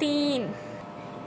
3।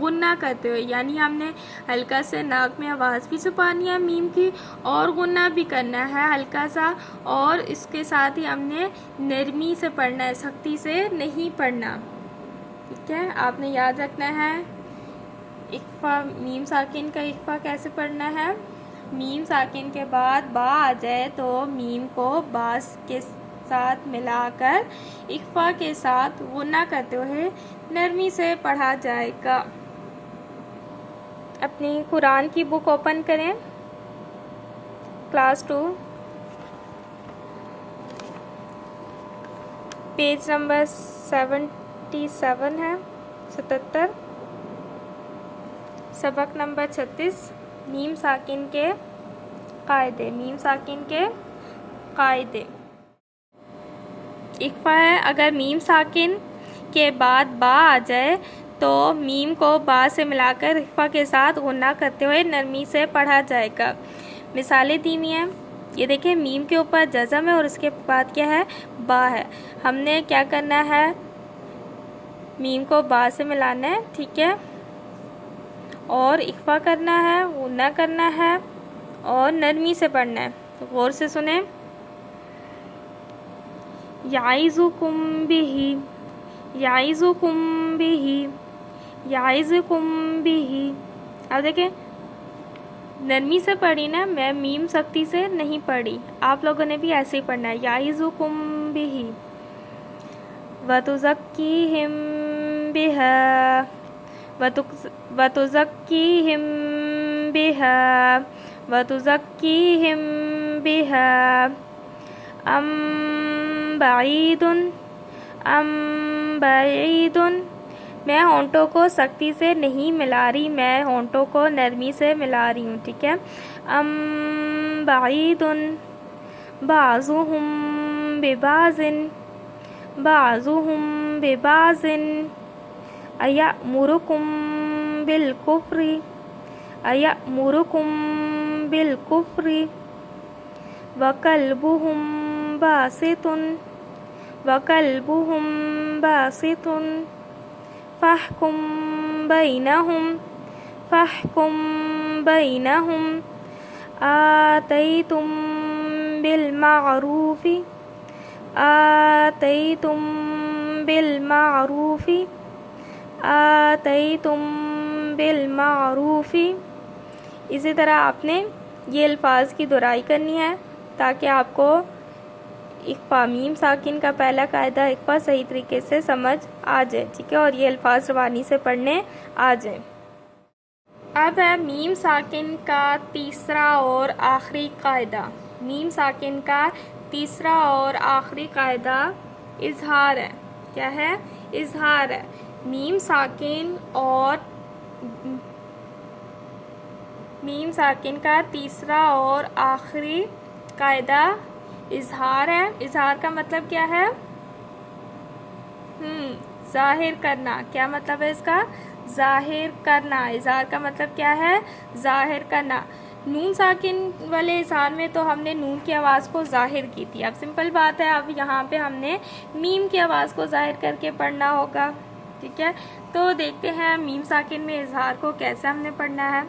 غنہ کرتے ہوئے، یعنی ہم نے ہلکا سے ناک میں آواز بھی چھپانی ہے میم کی اور غنہ بھی کرنا ہے ہلکا سا، اور اس کے ساتھ ہی ہم نے نرمی سے پڑھنا ہے، سختی سے نہیں پڑھنا، ٹھیک ہے؟ آپ نے یاد رکھنا ہے اخفا، میم ساکن کا اخفا کیسے پڑھنا ہے۔ میم ساکن کے بعد با آ جائے تو میم کو با کے ساتھ ملا کر اخفا کے ساتھ غنہ کرتے ہوئے نرمی سے پڑھا جائے گا۔ اپنی قرآن کی بک اوپن کریں، کلاس 2، پیج نمبر 77 ہے، 77، سبق نمبر 36، میم ساکن کے قاعدے، میم ساکن کے قاعدے۔ اخفا ہے، اگر میم ساکن کے بعد با آ جائے تو میم کو با سے ملا کر اخفا کے ساتھ غنہ کرتے ہوئے نرمی سے پڑھا جائے گا۔ مثالیں دی ہوئی ہیں، یہ دیکھیں میم کے اوپر جزم ہے اور اس کے بعد کیا ہے، با ہے۔ ہم نے کیا کرنا ہے، میم کو با سے ملانا ہے، ٹھیک ہے، اور اخفا کرنا ہے، غنہ کرنا ہے اور نرمی سے پڑھنا ہے۔ تو غور سے سنیں، یعظکم بہ، یعظکم بہ، یعظکم بہ۔ اب دیکھیں نرمی سے پڑھی نا، میں میم سختی سے نہیں پڑھی، آپ لوگوں نے بھی ایسے ہی پڑھنا ہے، یعظکم بہ، وتزکیہم بہا، وتزکیہم بہا، وتزکیہم بہا، ام بعید، ام بعید۔ میں ہونٹوں کو سختی سے نہیں ملا رہی، میں ہونٹوں کو نرمی سے ملا رہی ہوں، ٹھیک ہے۔ ام بعید، بعضهم ببعض، بعضهم ببعض، ایأمرکم بالکفر، ایأمرکم بالکفر، وکلبهم باسط، وکلبهم باسط، فاحکم بینہم، فاحکم بینہم، آتیتم بالمعروف، آتیتم بالمعروف، آتیتم بالمعروف۔ اسی طرح آپ نے یہ الفاظ کی دہرائی کرنی ہے تاکہ آپ کو اخفا، میم ساکن کا پہلا قاعدہ اخفا صحیح طریقے سے سمجھ آ جائے، ٹھیک ہے، اور یہ الفاظ روانی سے پڑھنے آ جائیں۔ اب ہے میم ساکن کا تیسرا اور آخری قاعدہ۔ میم ساکن کا تیسرا اور آخری قاعدہ اظہار ہے۔ کیا ہے؟ اظہار ہے۔ میم ساکن اور میم ساکن کا تیسرا اور آخری قاعدہ اظہار ہے۔ اظہار کا مطلب کیا ہے؟ ظاہر کرنا۔ کیا مطلب ہے اس کا؟ ظاہر کرنا۔ اظہار کا مطلب کیا ہے؟ ظاہر کرنا۔ نون ساکن والے اظہار میں تو ہم نے نون کی آواز کو ظاہر کی تھی، اب سمپل بات ہے، اب یہاں پہ ہم نے میم کی آواز کو ظاہر کر کے پڑھنا ہوگا، ٹھیک ہے۔ تو دیکھتے ہیں میم ساکن میں اظہار کو کیسے ہم نے پڑھنا ہے۔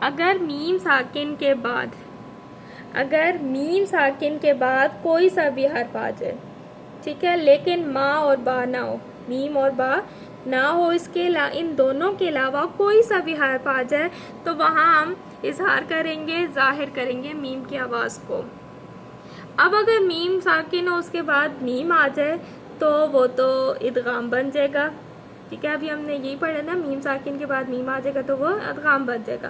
اگر میم ساکن کے بعد، اگر میم ساکن کے بعد کوئی سا بھی حرف آ جائے، ٹھیک ہے، لیکن ما اور با نہ ہو، میم اور با نہ ہو، اس کے ان دونوں کے علاوہ کوئی سا بھی حرف آ جائے تو وہاں ہم اظہار کریں گے، ظاہر کریں گے میم کی آواز کو۔ اب اگر میم ساکن ہو اس کے بعد میم آ جائے تو وہ تو ادغام بن جائے گا، ٹھیک ہے۔ ابھی ہم نے یہی پڑھا نا، میم ساکن کے بعد میم آ جائے گا تو وہ ادغام بن جائے گا۔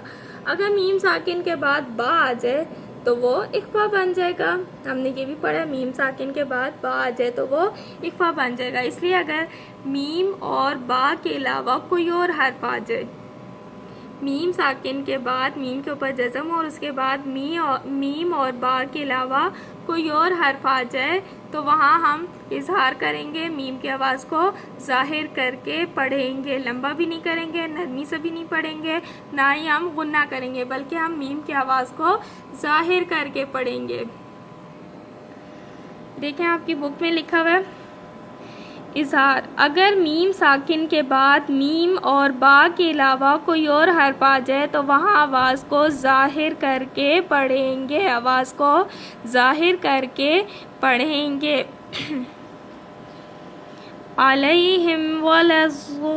اگر میم ساکن کے بعد با آ جائے تو وہ اخفا بن جائے گا، ہم نے یہ بھی پڑھا، میم ساکن کے بعد با آ جائے تو وہ اخفا بن جائے گا۔ اس لیے اگر میم اور با کے علاوہ کوئی اور حرف آ جائے، میم ساکن کے بعد میم کے اوپر جزم اور اس کے بعد میم اور با کے علاوہ کوئی اور حرف آ جائے تو وہاں ہم اظہار کریں گے، میم کی آواز کو ظاہر کر کے پڑھیں گے، لمبا بھی نہیں کریں گے، نرمی سے بھی نہیں پڑھیں گے، نہ ہی ہم غنہ کریں گے، بلکہ ہم میم کی آواز کو ظاہر کر کے پڑھیں گے۔ دیکھیں آپ کی بک میں لکھا ہوا ہے، اظہار: اگر میم ساکن کے بعد میم اور با کے علاوہ کوئی اور حرف آ جائے تو وہاں آواز کو ظاہر کر کے پڑھیں گے، آواز کو ظاہر کر کے پڑھیں گے۔ علیہم ولا الضالین۔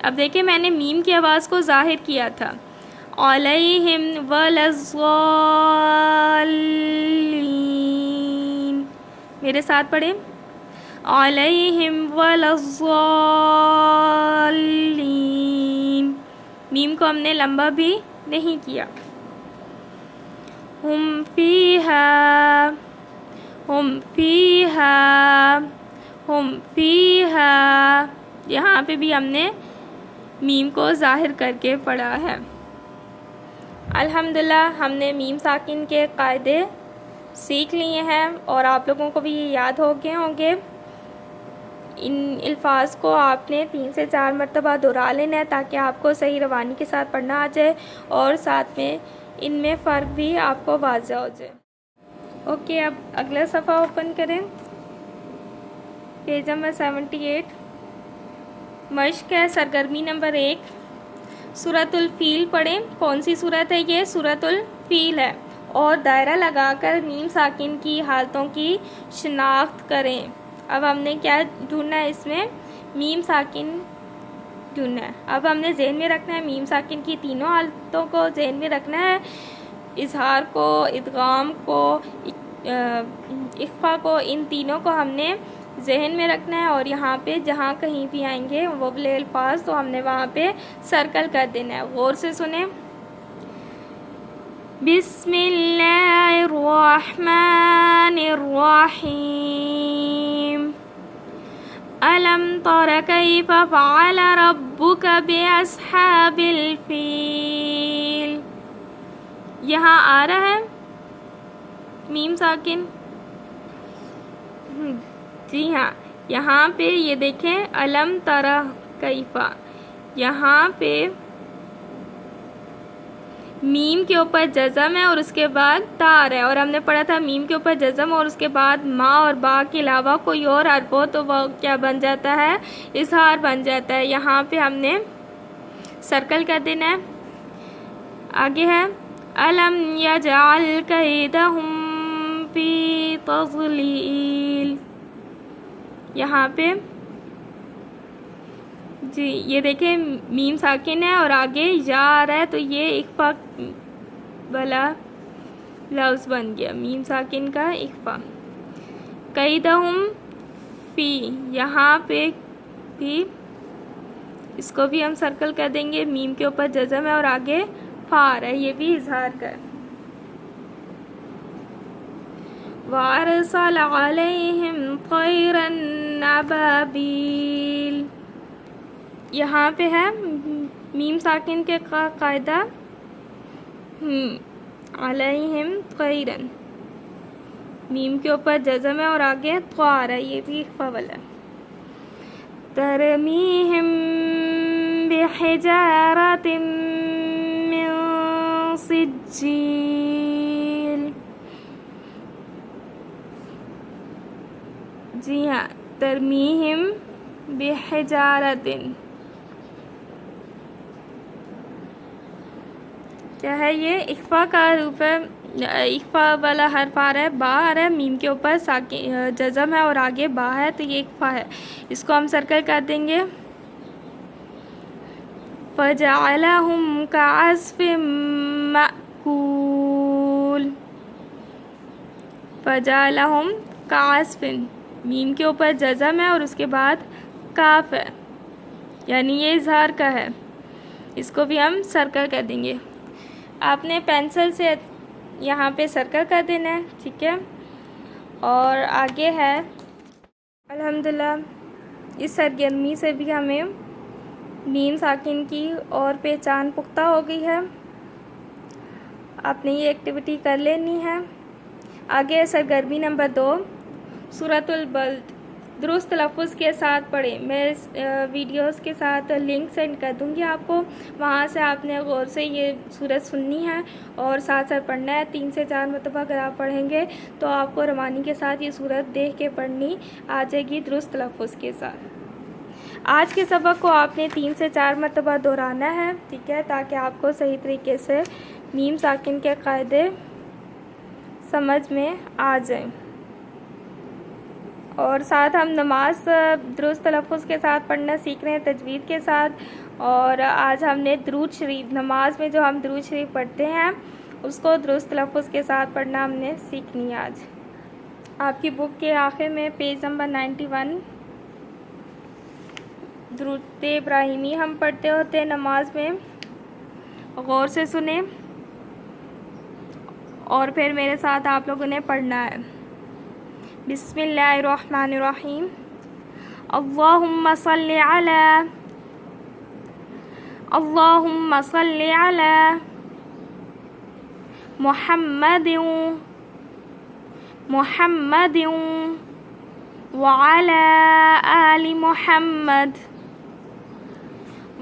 اب دیکھیں میں نے میم کی آواز کو ظاہر کیا تھا، علیہم ولا الضالین۔ میرے ساتھ پڑھیں، علیہم ولا الضالین۔ میم کو ہم نے لمبا بھی نہیں کیا۔ ہم فیہا، ہم فیہا، ہم فیہا، یہاں پہ بھی ہم نے میم کو ظاہر کر کے پڑھا ہے۔ الحمدللہ ہم نے میم ساکن کے قاعدے سیکھ لیے ہیں اور آپ لوگوں کو بھی یہ یاد ہو گئے ہوں گے۔ ان الفاظ کو آپ نے 3 سے 4 مرتبہ دہرا لینا ہے تاکہ آپ کو صحیح روانی کے ساتھ پڑھنا آ جائے اور ساتھ میں ان میں فرق بھی آپ کو واضح ہو جائے۔ اوکے، اب اگلا صفحہ اوپن کریں، پیج نمبر 78۔ مشق ہے سرگرمی نمبر 1، سورۃ الفیل پڑھیں۔ کون سی سورت ہے یہ؟ سورۃ الفیل ہے، اور دائرہ لگا کر میم ساکن کی حالتوں کی شناخت کریں۔ اب ہم نے کیا ڈھونڈنا ہے؟ اس میں میم ساکن ڈھونڈنا ہے۔ اب ہم نے ذہن میں رکھنا ہے میم ساکن کی تینوں حالتوں کو ذہن میں رکھنا ہے، اظہار کو، ادغام کو، اخفا کو، ان تینوں کو ہم نے ذہن میں رکھنا ہے، اور یہاں پہ جہاں کہیں بھی آئیں گے وہ والے الفاظ تو ہم نے وہاں پہ سرکل کر دینا ہے۔ غور سے سنیں، بسم اللہ الرحمن الرحیم، أَلَمْ تَرَ كَيْفَ فَعَلَ رَبُّكَ بِأَصْحَابِ الْفِيلِ۔ یہاں آ رہا ہے میم ساکن؟ جی ہاں، یہاں پہ یہ دیکھیں أَلَمْ تَرَ كَيْفَ، یہاں پہ میم کے اوپر جزم ہے اور اس کے بعد تار ہے، اور ہم نے پڑھا تھا میم کے اوپر جزم اور اس کے بعد ما اور با کے علاوہ کوئی اور حرف ہو تو وہ کیا بن جاتا ہے؟ اظہار بن جاتا ہے۔ یہاں پہ ہم نے سرکل کر دینا ہے۔ آگے ہے أَلَمْ يَجْعَلْ كَيْدَهُمْ فِي تَضْلِيلٍ، یہاں پہ جی یہ دیکھیں میم ساکن ہے اور آگے یا آ رہا ہے تو یہ اخفا والا لفظ بن گیا، میم ساکن کا اخفا۔ قیدہم فی، یہاں پہ بھی اس کو بھی ہم سرکل کر دیں گے، میم کے اوپر جزم ہے اور آگے فا ہے، یہ بھی اظہار کر۔ وَأَرْسَلَ عَلَيْهِمْ طَيْرًا أَبَابِيلَ، یہاں پہ ہے میم ساکن کے قاعدہ، علیہم طیرن، میم کے اوپر جزم ہے اور آگے طار ہے، یہ بھی اخفا والا ہے۔ ترمیہم بحجارۃ من سجیل، جی ہاں، ترمیہم بحجارۃ، کیا ہے یہ؟ اخفا کا حروف ہے، اخفا والا حرف آ رہا ہے، با آ رہا ہے، میم کے اوپر جزم ہے اور آگے با ہے تو یہ اخفا ہے، اس کو ہم سرکل کر دیں گے۔ فَجَعَلَهُمْ كَعَصْفٍ مَأْكُولٍ، فَجَعَلَهُمْ كَعَصْفٍ، میم کے اوپر جزم ہے اور اس کے بعد کاف ہے، یعنی یہ اظہار کا ہے، اس کو بھی ہم سرکل کر دیں گے۔ آپ نے پینسل سے یہاں پہ سرکل کر دینا ہے، ٹھیک ہے۔ اور آگے ہے الحمدللہ اس سرگرمی سے بھی ہمیں میم ساکن کی اور پہچان پختہ ہو گئی ہے، آپ نے یہ ایکٹیویٹی کر لینی ہے۔ آگے سرگرمی نمبر 2، سورۃ البلد، درست تلفظ کے ساتھ پڑھیں۔ میں اس ویڈیوز کے ساتھ لنک سینڈ کر دوں گی آپ کو، وہاں سے آپ نے غور سے یہ سورت سننی ہے اور ساتھ ساتھ پڑھنا ہے۔ 3 سے 4 مرتبہ اگر آپ پڑھیں گے تو آپ کو روانی کے ساتھ یہ سورت دیکھ کے پڑھنی آ جائے گی درست تلفظ کے ساتھ۔ آج کے سبق کو آپ نے 3 سے 4 مرتبہ دہرانا ہے، ٹھیک ہے، تاکہ آپ کو صحیح طریقے سے میم ساکن کے قاعدے سمجھ میں آ جائیں۔ اور ساتھ ہم نماز درست تلفظ کے ساتھ پڑھنا سیکھ رہے ہیں تجوید کے ساتھ۔ اور آج ہم نے درود شریف، نماز میں جو ہم درود شریف پڑھتے ہیں اس کو درست تلفظ کے ساتھ پڑھنا ہم نے سیکھنی ہے آج۔ آپ کی بک کے آخر میں پیج نمبر 91 درود ابراہیمی ہم پڑھتے ہوتے ہیں نماز میں، غور سے سنیں اور پھر میرے ساتھ آپ لوگوں نے پڑھنا ہے۔ بسم اللہ الرحمن الرحیم۔ اللہم صلی علی محمد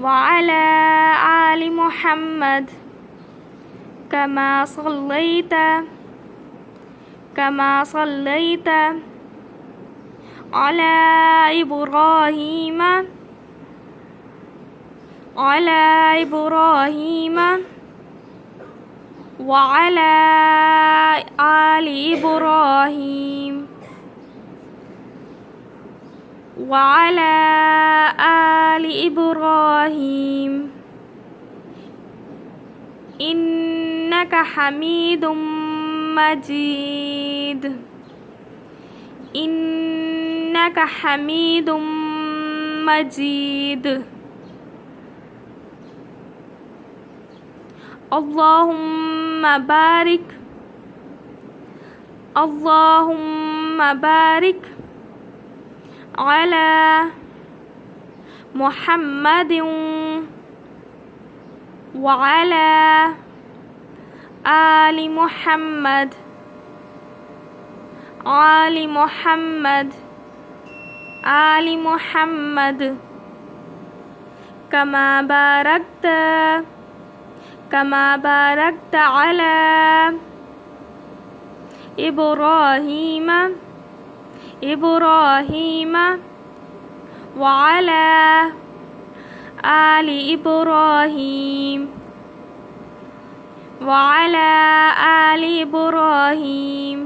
وعلی آل محمد كما صليت على إبراهيم وعلى آل إبراهيم إنك حميد مجيد اللهم بارك على محمد وعلى آل محمد كما باركت على إبراهيم وعلى آل إبراهيم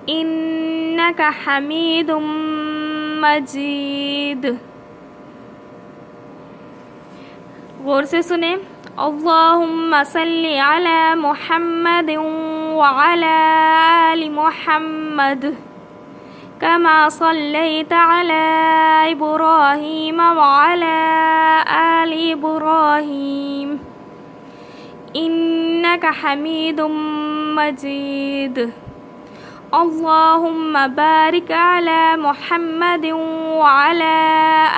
إنك حميد مجيد۔ غور سے سنیں۔ اللہم صلی علی محمد وعلی آل محمد كما صلیت علی ابراہیم وعلی آل ابراہیم انک حمید مجید۔ اللہم بارک علی محمد وعلی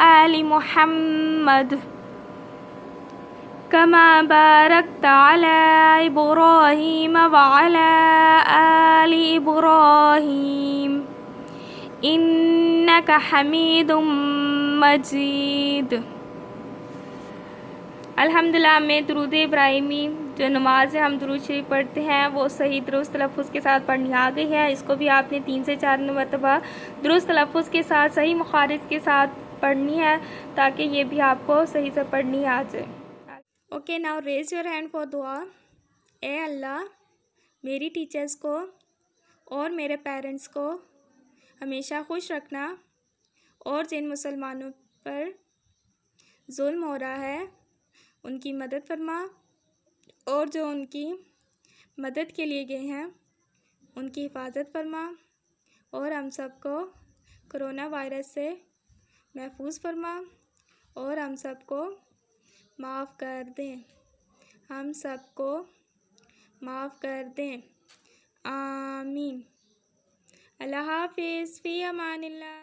آل محمد كما باركت على إبراهيم وعلى آل إبراهيم إنك حميد مجيد۔ الحمدللہ میں درود ابراہیمی جو نماز ہے ہم درود شریف پڑھتے ہیں وہ صحیح درست تلفظ کے ساتھ پڑھنی آ گئی ہے۔ اس کو بھی آپ نے 3 سے 4 مرتبہ درست تلفظ کے ساتھ صحیح مخارج کے ساتھ پڑھنی ہے تاکہ یہ بھی آپ کو صحیح سے پڑھنی آ جائے۔ Okay now raise your hand for دعا۔ اے اللہ میری ٹیچرز کو اور میرے پیرنٹس کو ہمیشہ خوش رکھنا، اور جن مسلمانوں پر ظلم ہو رہا ہے ان کی مدد فرما، اور جو ان کی مدد کے لیے گئے ہیں ان کی حفاظت فرما، اور ہم سب کو کرونا وائرس سے محفوظ فرما، اور ہم سب کو معاف کر دیں، آمین۔ اللہ حافظ، فی امان اللہ۔